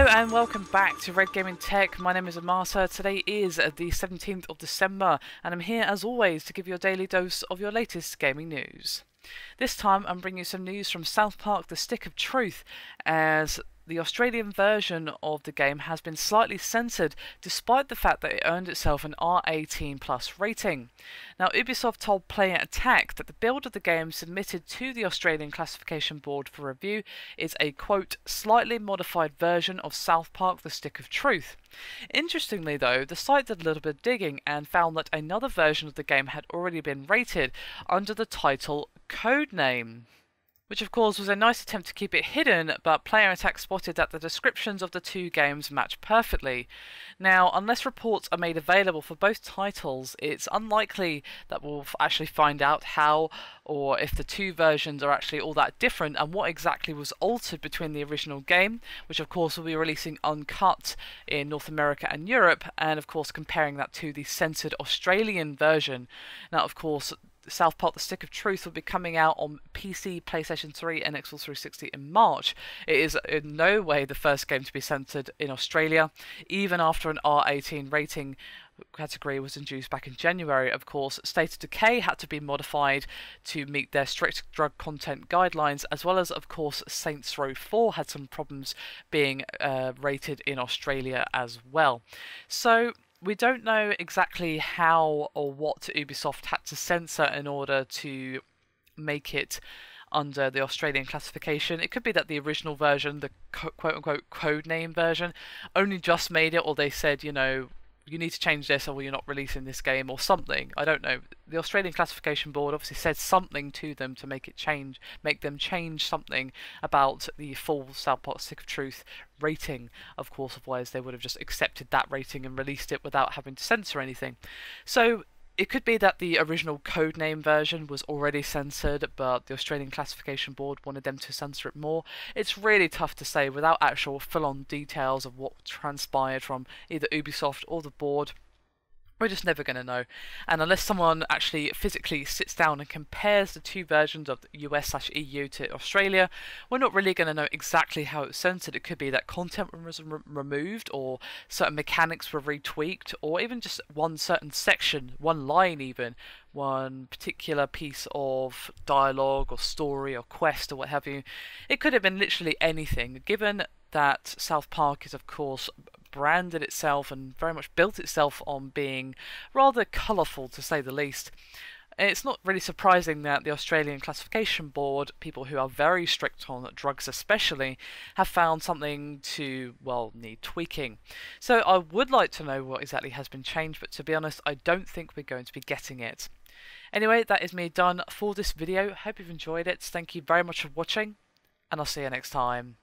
and welcome back to Red Gaming Tech. My name is Amasa. Today is the 17th of December and I'm here as always to give you a daily dose of your latest gaming news. This time I'm bringing you some news from South Park: The Stick of Truth, as the Australian version of the game has been slightly censored despite the fact that it earned itself an R18+ rating. Now, Ubisoft told Player Attack that the build of the game submitted to the Australian Classification Board for review is a, quote, slightly modified version of South Park: The Stick of Truth. Interestingly though, the site did a little bit of digging and found that another version of the game had already been rated under the title Codename, which of course was a nice attempt to keep it hidden, but Player Attack spotted that the descriptions of the two games match perfectly. Now, unless reports are made available for both titles, it's unlikely that we'll actually find out how or if the two versions are actually all that different and what exactly was altered between the original game, which of course will be releasing uncut in North America and Europe, and of course comparing that to the censored Australian version. Now, of course, South Park: The Stick of Truth will be coming out on PC, PlayStation 3 and Xbox 360 in March. It is in no way the first game to be censored in Australia, even after an R18 rating category was introduced back in January. Of course, State of Decay had to be modified to meet their strict drug content guidelines, as well as, of course, Saints Row 4 had some problems being rated in Australia as well. So we don't know exactly how or what Ubisoft had to censor in order to make it under the Australian classification. It could be that the original version, the quote-unquote codename version, only just made it, or they said, you know, you need to change this or you're not releasing this game or something. I don't know. The Australian Classification Board obviously said something to them to make them change something about the full South Park: Stick of Truth rating. Of course, otherwise they would have just accepted that rating and released it without having to censor anything. So it could be that the original codename version was already censored, but the Australian Classification Board wanted them to censor it more. It's really tough to say without actual full-on details of what transpired from either Ubisoft or the board. We're just never going to know. And unless someone actually physically sits down and compares the two versions of the US/EU to Australia, we're not really going to know exactly how it's censored. It could be that content was removed, or certain mechanics were retweaked, or even just one certain section, one line even, one particular piece of dialogue or story or quest or what have you. It could have been literally anything, given that South Park is, of course, branded itself and very much built itself on being rather colourful, to say the least. It's not really surprising that the Australian Classification Board, people who are very strict on drugs especially, have found something to, well, need tweaking. So I would like to know what exactly has been changed, but to be honest, I don't think we're going to be getting it. Anyway, that is me done for this video. Hope you've enjoyed it. Thank you very much for watching, and I'll see you next time.